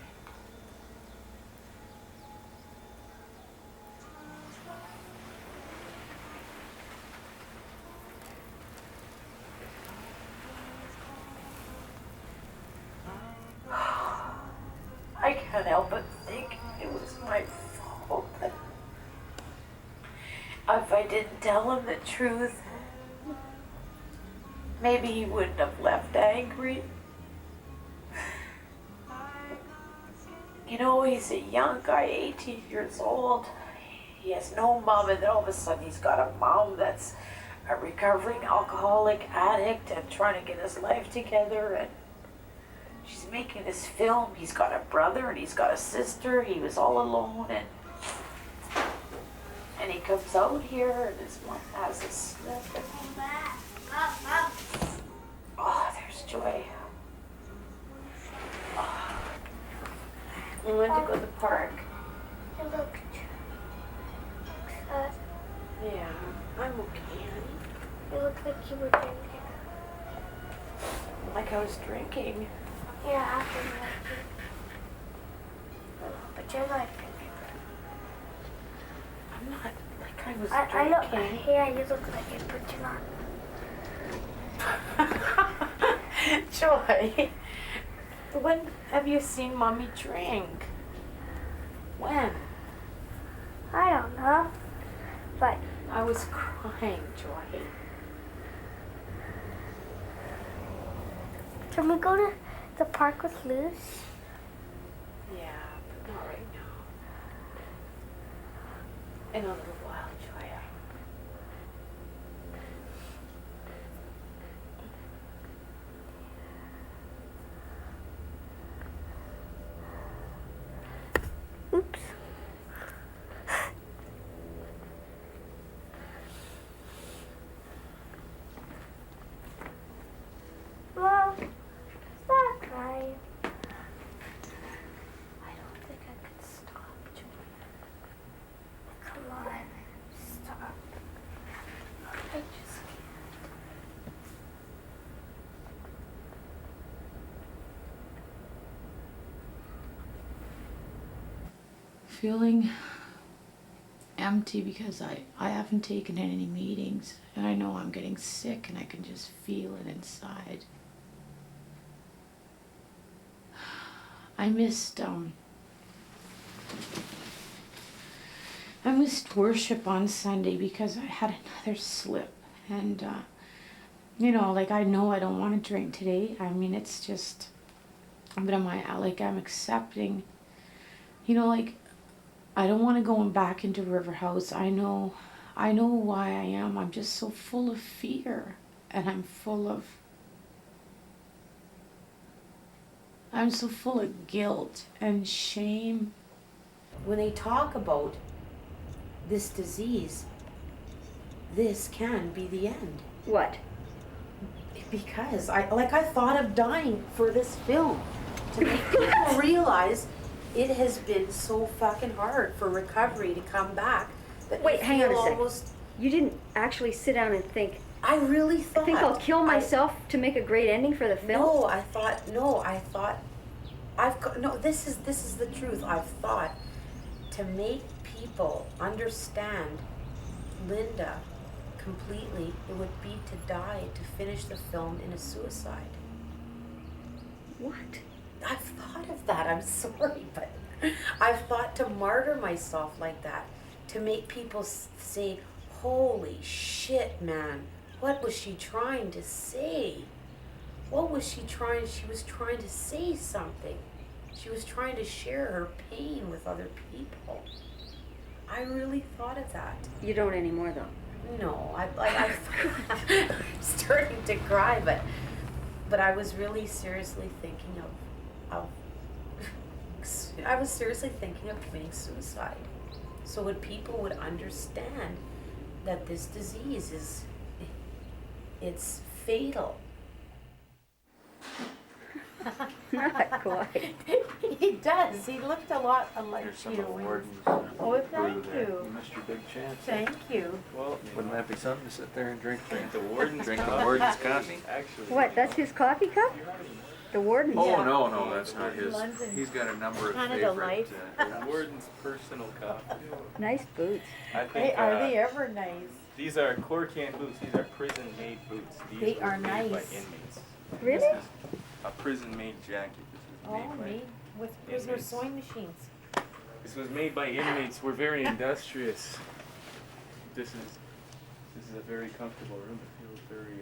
I can't help but think it was my fault. If I didn't tell him the truth, maybe he wouldn't have left angry. You know, he's a young guy, 18 years old. He has no mom, and then all of a sudden he's got a mom that's a recovering alcoholic addict and trying to get his life together, and she's making this film. He's got a brother and he's got a sister. He was all alone, and he comes out here and his mom has a slip. And oh, there's Joy. Oh. We went to go to the park. You look sad. Yeah, I'm okay, honey. You look like you were drinking. Like I was drinking. Yeah, after you left it. But you're like... I'm not like I was I drinking. Yeah, you look like it, but you're not. Joy, when have you seen Mommy drink? When? I don't know. But I was crying, Joy. can we go to the park with Luz? Yeah, but not right now. In a little while, Joy. Oops. Well, stop crying. I don't think I could stop, Joy. Come on, stop. I just can't. Feeling empty because I haven't taken any meetings, and I know I'm getting sick and I can just feel it inside. I missed worship on Sunday because I had another slip, and you know, like, I know I don't want to drink today. I mean, it's just, but I'm accepting, you know, like, I don't want to go back into River House. I know why I am. I'm just so full of fear, and I'm so full of guilt and shame. When they talk about this disease, this can be the end. What? Because I thought of dying for this film, to make people realize it has been so fucking hard for recovery to come back. That Wait, hang on a sec. almost, You didn't actually sit down and think, I really thought, I think I'll kill myself to make a great ending for the film? No, I thought, this is the truth. I've thought, to make people understand Linda completely, it would be to die, to finish the film in a suicide. What? I've thought of that, I'm sorry, but I've thought to martyr myself like that, to make people say, holy shit, man, what was she trying to say? What was she trying? She was trying to say something. She was trying to share her pain with other people. I really thought of that. You don't anymore, though. No, I'm starting to cry, but I was really seriously thinking I was seriously thinking of committing suicide. So that people would understand that this disease it's fatal. Not quite. He does. He looked a lot like Here's some you. of the warden's Oh, thank brew there. you. You missed your big chance. Thank you. Well, wouldn't that be something to sit there and drink the warden's drink the coffee. warden's coffee? Actually. What, that's his coffee cup? The warden. Oh, no, that's not his. London. He's got a number of Canada favorite. Life. The warden's personal coffee. Nice boots. I think, Hey, are they ever nice? These are Chlorcan boots. These are prison-made boots. These They were are made by nice. inmates. Really? This is a prison-made jacket. This was Oh, made made with by prisoner inmates. sewing machines. This was made by inmates. We're very industrious. This is a very comfortable room. It feels very.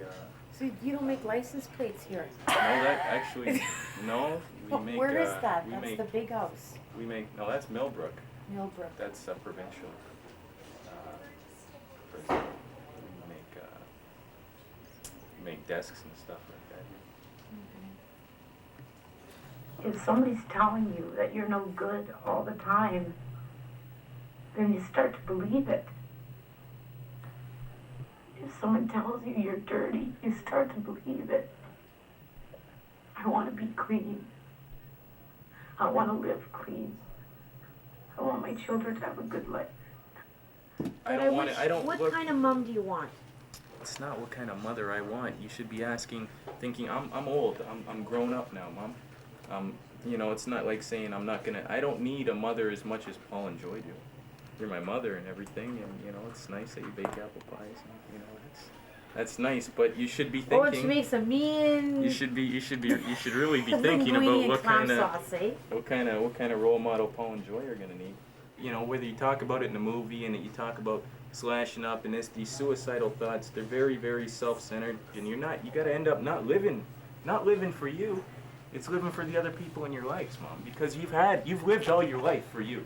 So you don't make license plates here? No, that actually no. We make. Where is that? We That's make, the big house. We make no. That's Millbrook. Millbrook. That's provincial. Prison. We make desks and stuff like that. If somebody's telling you that you're no good all the time, then you start to believe it. If someone tells you you're dirty, you start to believe it. I want to be clean. I want to live clean. I want my children to have a good life. What kind of mom do you want? It's not what kind of mother I want. You should be asking, thinking, I'm old. I'm grown up now, Mom. You know, it's not like saying I don't need a mother as much as Paul and Joy do. You're my mother and everything, and you know, it's nice that you bake apple pies, and you know, that's nice, but you should be thinking. Oh, she makes a mean. You should really be thinking about what kind of role model Paul and Joy are gonna need. You know, whether you talk about it in a movie and you talk about slashing up and these suicidal thoughts, they're very, very self-centered, and you gotta end up not living for you. It's living for the other people in your lives, Mom, because you've lived all your life for you.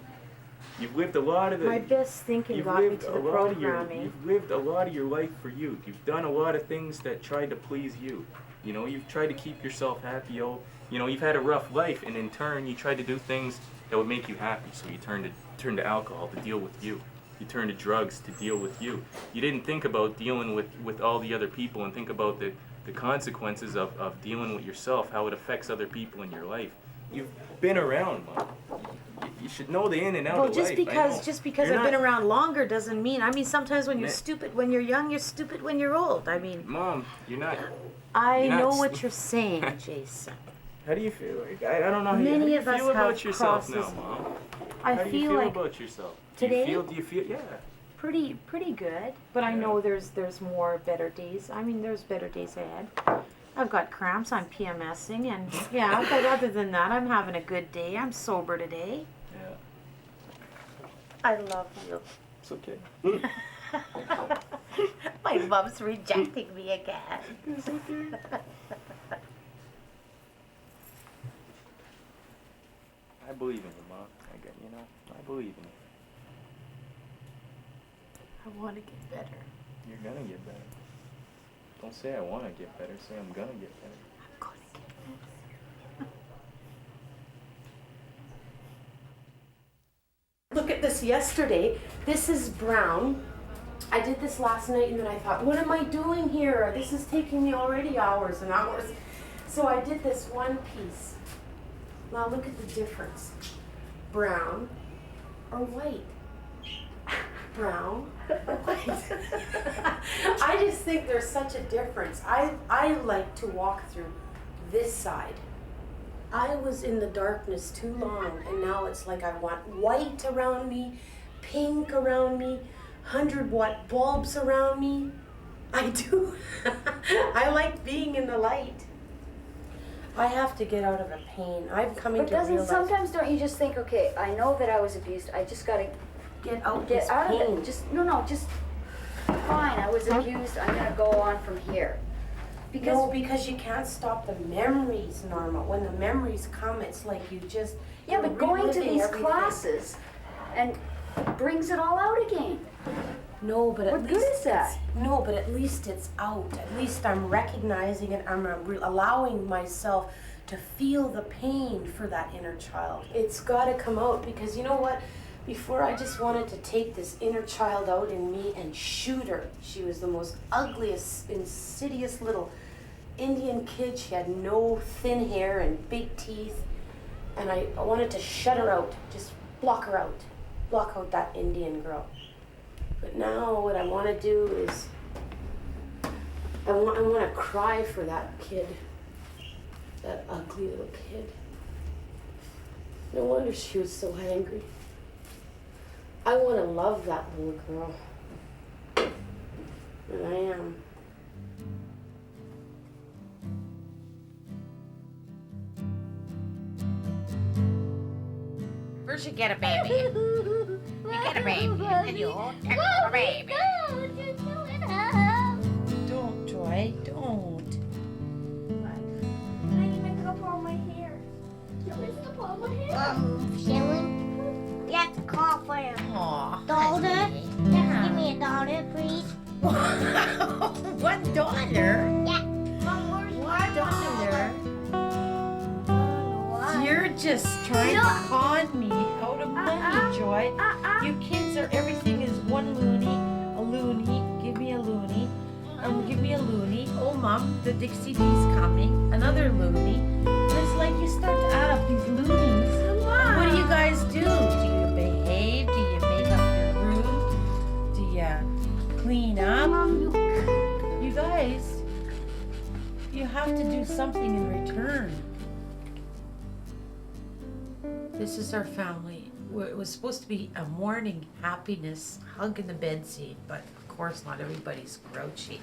You've lived a lot of the. My best thinking got me to the programming. You've lived a lot of your life for you. You've done a lot of things that tried to please you. You know, you've tried to keep yourself happy. You know, you've had a rough life, and in turn, you tried to do things that would make you happy. So you turned to alcohol to deal with you. You turned to drugs to deal with you. You didn't think about dealing with all the other people and think about the consequences of dealing with yourself, how it affects other people in your life. You've been around, Mom. You should know the in and out of life. Just because I've been around longer doesn't mean. I mean, sometimes when you're stupid when you're young, you're stupid when you're old. I mean. Mom, you're not. I know what you're saying, Jason. How do you feel? I don't know. Many how do you of us feel about have yourself crosses. now, Mom? I How do you feel feel like about yourself? today. Do you feel? Yeah. Pretty good, but I know there's more better days. I mean, there's better days ahead. I've got cramps. I'm PMSing, and yeah. But other than that, I'm having a good day. I'm sober today. Yeah. I love you. It's okay. My mom's rejecting me again. It's okay. I believe in you, Mom. I believe in you. I want to get better. You're gonna get better. Don't say I want to get better. Say I'm gonna get better. I'm gonna get better. Look at this yesterday. This is brown. I did this last night and then I thought, what am I doing here? This is taking me already hours and hours. So I did this one piece. Now look at the difference. Brown or white? Brown or white? I just think there's such a difference. I like to walk through this side. I was in the darkness too long, and now it's like I want white around me, pink around me, 100-watt bulbs around me. I do. I like being in the light. I have to get out of a pain. I'm coming to realize. Sometimes don't you just think, okay, I know that I was abused. I just gotta get out of pain. it. Just fine. I was abused. I'm gonna go on from here. Because you can't stop the memories, Norma. When the memories come, it's like you just. Yeah, but going to reliving these everything. classes and brings it all out again. No, but what good is that? No, but at least it's out. At least I'm recognizing it. I'm allowing myself to feel the pain for that inner child. It's got to come out because you know what? Before I just wanted to take this inner child out in me and shoot her. She was the most ugliest, insidious little Indian kid. She had no thin hair and big teeth. And I wanted to shut her out, just block her out. Block out that Indian girl. But now what I want to do is, I want to cry for that kid. That ugly little kid. No wonder she was so angry. I want to love that little girl. And I am. First you get a baby. You get a baby, and then you take a baby. Don't, Joy, don't. I need to go pull my hair. Where's the pull my hair? Sharon, you have to call for him. Aw, Dollar? honey. Give me $1, please. $1? Yeah. Mom, where's my $1? You're just trying to con me out of money, Joy. You kids are, everything is one loony, a loony, give me a loony, give me a loony. Oh, Mom, the Dixie Bee's coming, another loony. And it's like you start to add up these loonies. What do you guys do? Do you behave? Do you make up your room? Do you clean up? You guys, you have to do something in return. This is our family. It was supposed to be a morning happiness, hug in the bed scene, but of course not everybody's grouchy.